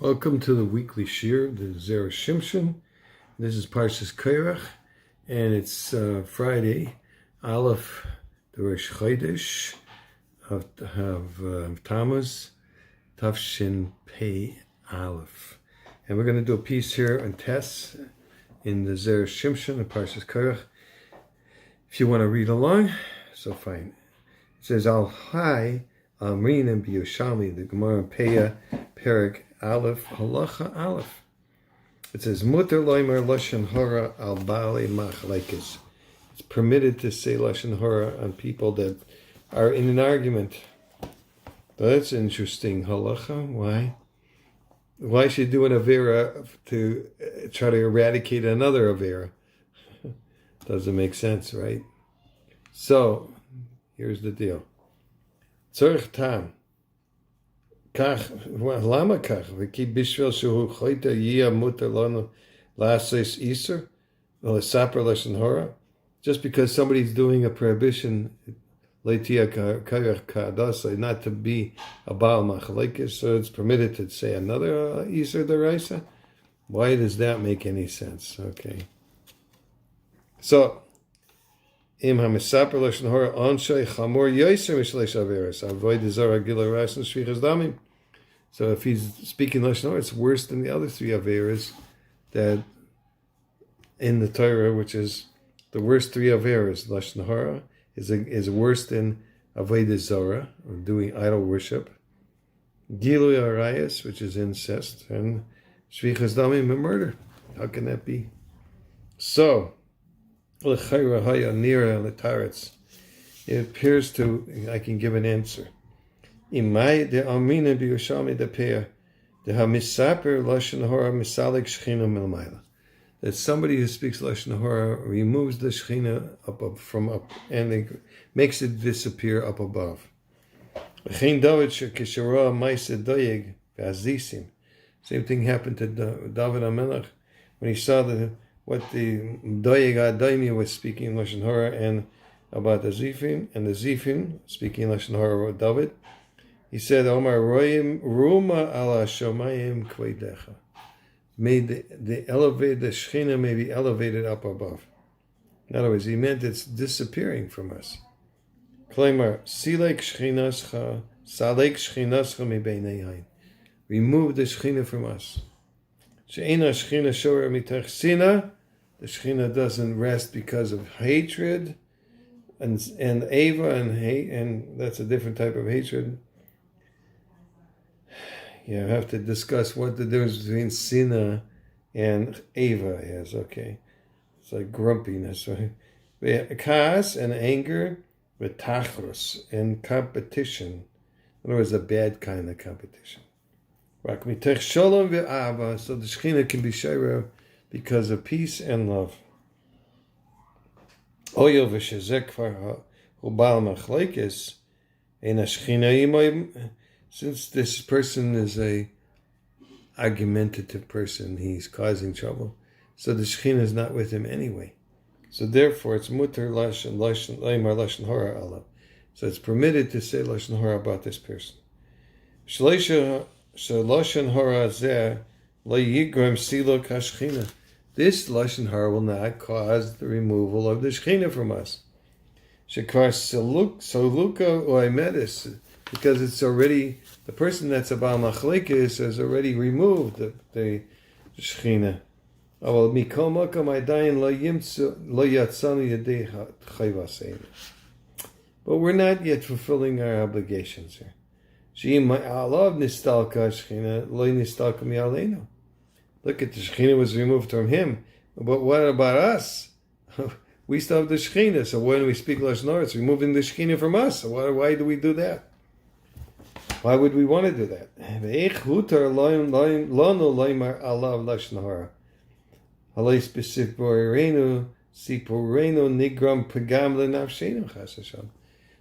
Welcome to the weekly shir, the Zera Shimshon. This is Parshat Korach, and it's Friday, Aleph, the Rosh Chodesh of Tammuz, Tafshin Pei Aleph. And we're going to do a piece here on tests in the Zera Shimshon of Parshat Korach. If you want to read along, so fine. It says, Al Hai, Amrin and Biyushami, the Gemara Peah, Perik Aleph, Halacha Aleph. It says, Mutter loimer lashon hara al baalei machlekes. It's permitted to say lashon hara on people that are in an argument. That's interesting. Halacha, why? Why should do an avera to try to eradicate another avera? Doesn't make sense, right? So, here's the deal. Tzorich tam. Lama kach? V'ki bishvil shehu choyta yiyah muter lanu la'asos iser v'lesaper lashon hara. Just because somebody's doing a prohibition, leitia karach ka'adasa, not to be a baal machlekes, so it's permitted to say another iser deraisa. Why does that make any sense? Okay. So, Im hamisaper lashon hara anshay chamor yoser mishleish averos avoid zara gila ras and shvichas damim. So if he's speaking lashon hara, it's worse than the other three averos that in the Torah, which is the worst three averos. Lashon hara is worse than avodah zara, or doing idol worship. Gilui arayos, which is incest, and shvichas damim, murder. How can that be? So. It appears to, I can give an answer. That somebody who speaks lashon hara removes the shechina from up and makes it disappear up above. Same thing happened to David HaMelech when he saw what the Doeg Adaimi was speaking lashon hara and about the Zifim, and the Zifim speaking lashon hara about David. He said, "Omar roim ruma ala shomayim kvedecha." May the Shechina may be elevated up above. In other words, he meant it's disappearing from us. Klaimar silek shechinascha salek shechinascha mibeinei hain. Remove the Shechina from us. She'ena Shechina shora mitach sina. The Shechina doesn't rest because of hatred and ava and hate, and that's a different type of hatred. You have to discuss what the difference between sina and ava is. Okay, it's like grumpiness, right? Kaas and anger, with tachros and competition. In other words, a bad kind of competition. So the Shechina can be shayra because of peace and love. Since this person is a argumentative person, he's causing trouble, so the Shechina is not with him anyway. So therefore, it's mutter lashon hara alav. So it's permitted to say lashon hara about this person. So lashon hara zeh lo yigram silo kashchina. This lashon hara will not cause the removal of the Shechina from us. Shekvar soluka oimedes, because it's already the person that's a baal machlekes has already removed the Shechina. Aval mikol makom adayin lo yatzanu yedei chayvasein. But we're not yet fulfilling our obligations here. Look at the Shechina was removed from him. But what about us? We still have the Shechina. So when we speak lashon hara, it's removing the Shechina from us. So why do we do that? Why would we want to do that?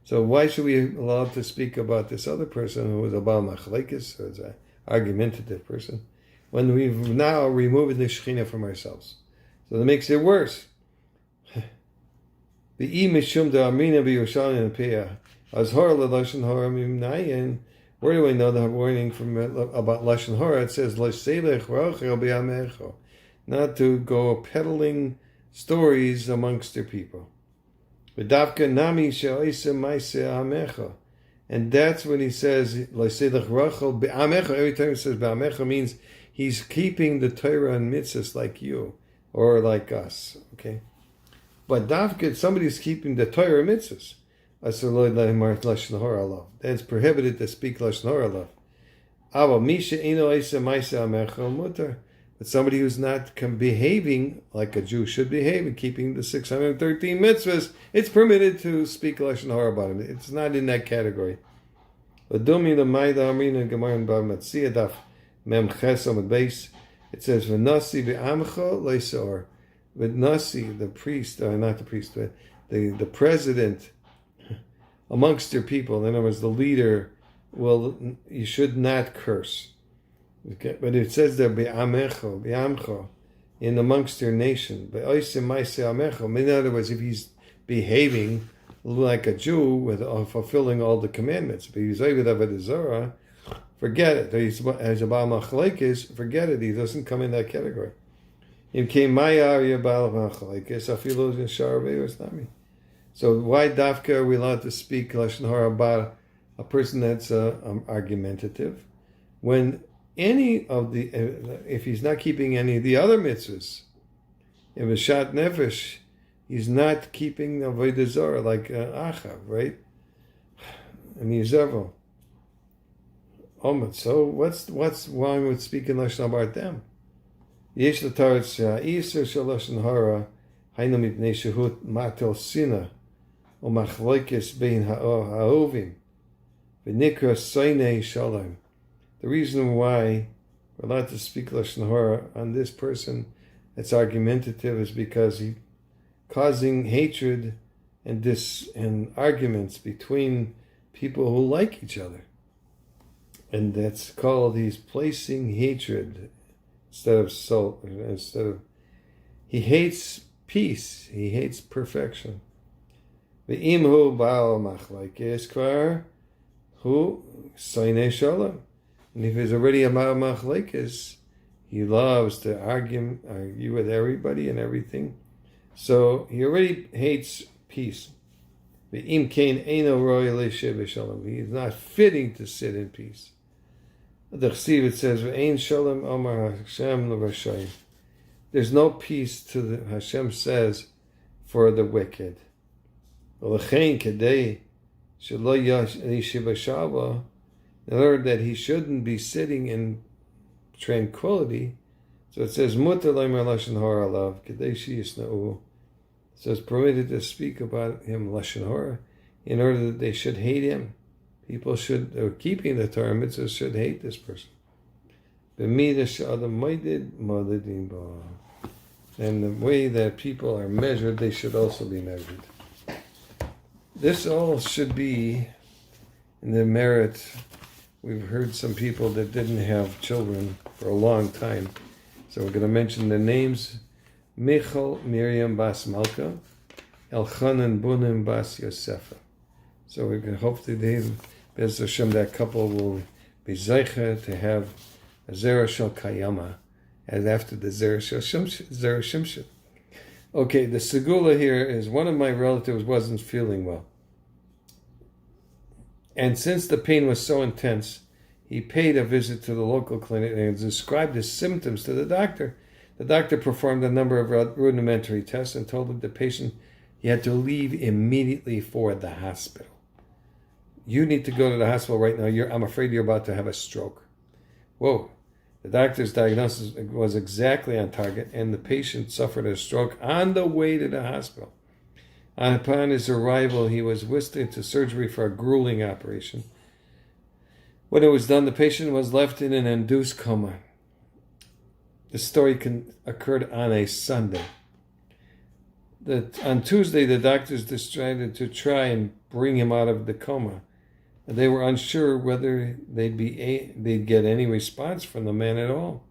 So why should we be allowed to speak about this other person who was a baal machlekes, who is an argumentative person, when we've now removed the Shechina from ourselves? So that makes it worse. The mishum da amina b'Yerushalayim peah azhar lelashon hara mimnayin Where do I know the warning from about Lashon Hara? It says, not to go peddling stories amongst their people. And that's when he says, every time he says B'amecha means he's keeping the Torah and mitzvahs like you, or like us, okay? But Davka, somebody's keeping the Torah and mitzvahs. That's prohibited to speak Lashon Hara. But somebody who's not behaving like a Jew should behave and keeping the 613 mitzvahs, it's permitted to speak Lashon Hara about him. It's not in that category. It says, "V'nasi v'amcha leisor." V'nasi, the priest, not the priest, but the president amongst your people. In other words, the leader. Well, you should not curse. Okay? But it says there, bi'amcha, in amongst your nation. In other words, if he's behaving like a Jew with fulfilling all the commandments, but he's over the Zera, forget it. As a Baal Machlekes, forget it. He doesn't come in that category. So why dafka are we allowed to speak Lashon Hara about a person that's argumentative, when any of the, if he's not keeping any of the other mitzvahs, if a shat nefesh, he's not keeping avodah zarah like Achav, right? And Yisrael. So what's wrong with speaking Lashon Hara about them? Yesh l'taret she'isur shel Lashon Hara haynu mipnei shehut matel sina o machlokes bein ha'ovim. The reason why we're allowed to speak Lashon Hara on this person that's argumentative is because he's causing hatred and arguments between people who like each other. And that's called, he's placing hatred he hates peace, he hates perfection. Ve'imhu ba'al machlokes kvar who Sainei Shalom. And if he's already a Machlekes, he loves to argue with everybody and everything. So he already hates peace. He's not fitting to sit in peace. The Chsiv, it says, Shalom Omar Hashem l'Rashai. There's no peace to the Hashem says for the wicked. In order that he shouldn't be sitting in tranquility. So it says, Mutar Leimer Lashon Hara alav, Kadeshi Yisna'u. So it's permitted to speak about him Lashon Hara in order that they should hate him. People keeping the Torah mitzvahs should hate this person. And the way that people are measured, they should also be measured. This all should be in the merit. We've heard some people that didn't have children for a long time. So we're going to mention the names. Michal Miriam Bas Malka, Elchanan Bunim Bas Yosefa. So we can hopefully, Bez Hashem, that couple will be zeicha to have a Zera Shel Kayama, as after the Zera Shimshon. Okay, the segula here is one of my relatives wasn't feeling well. And since the pain was so intense, he paid a visit to the local clinic and described his symptoms to the doctor. The doctor performed a number of rudimentary tests and told the patient he had to leave immediately for the hospital. You need to go to the hospital right now. I'm afraid you're about to have a stroke. Whoa. The doctor's diagnosis was exactly on target, and the patient suffered a stroke on the way to the hospital. Upon his arrival, he was whisked into surgery for a grueling operation. When it was done, the patient was left in an induced coma. The story occurred on a Sunday. On Tuesday, the doctors decided to try and bring him out of the coma. They were unsure whether they'd get any response from the man at all.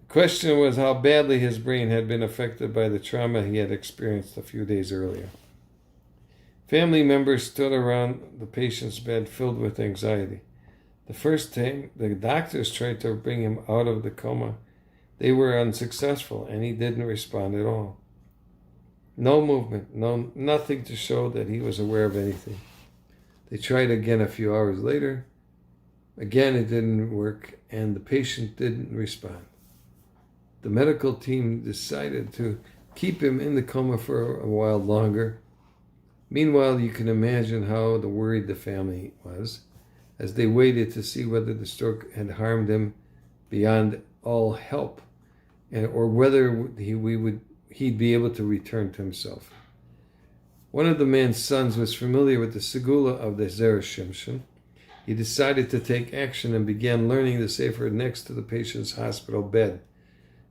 The question was how badly his brain had been affected by the trauma he had experienced a few days earlier. Family members stood around the patient's bed filled with anxiety. The first time the doctors tried to bring him out of the coma, they were unsuccessful, and he didn't respond at all. No movement, nothing to show that he was aware of anything. They tried again a few hours later. Again, it didn't work, and the patient didn't respond. The medical team decided to keep him in the coma for a while longer. Meanwhile, you can imagine how worried the family was as they waited to see whether the stroke had harmed him beyond all help, or whether he'd be able to return to himself. One of the man's sons was familiar with the segula of the Zera Shimshon. He decided to take action and began learning the sefer next to the patient's hospital bed.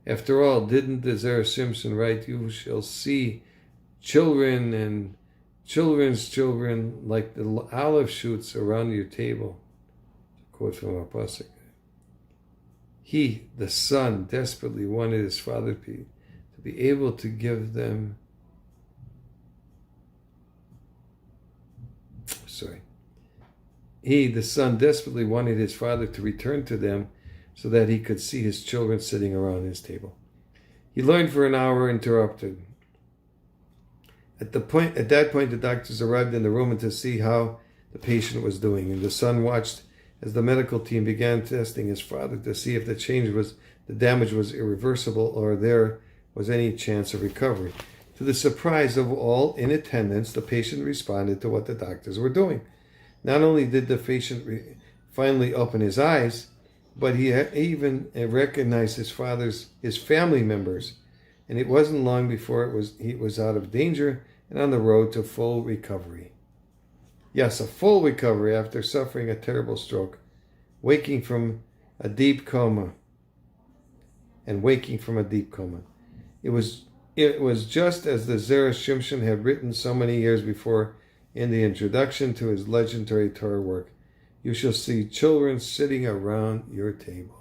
After all, didn't the Zera Shimshon write, "You shall see children and children's children like the olive shoots around your table"? A quote from our Parshat. He, the son, desperately wanted his father to be able to give them. He, the son, desperately wanted his father to return to them so that he could see his children sitting around his table. He learned for an hour, interrupted. At that point, the doctors arrived in the room to see how the patient was doing, and the son watched as the medical team began testing his father to see if the damage was irreversible or there was any chance of recovery. To the surprise of all in attendance, the patient responded to what the doctors were doing. Not only did the patient finally open his eyes, but he even recognized his family members, and it wasn't long before he was out of danger and on the road to full recovery. Yes, a full recovery after suffering a terrible stroke, waking from a deep coma. It was just as the Zera Shimshon had written so many years before in the introduction to his legendary Torah work. You shall see children sitting around your table.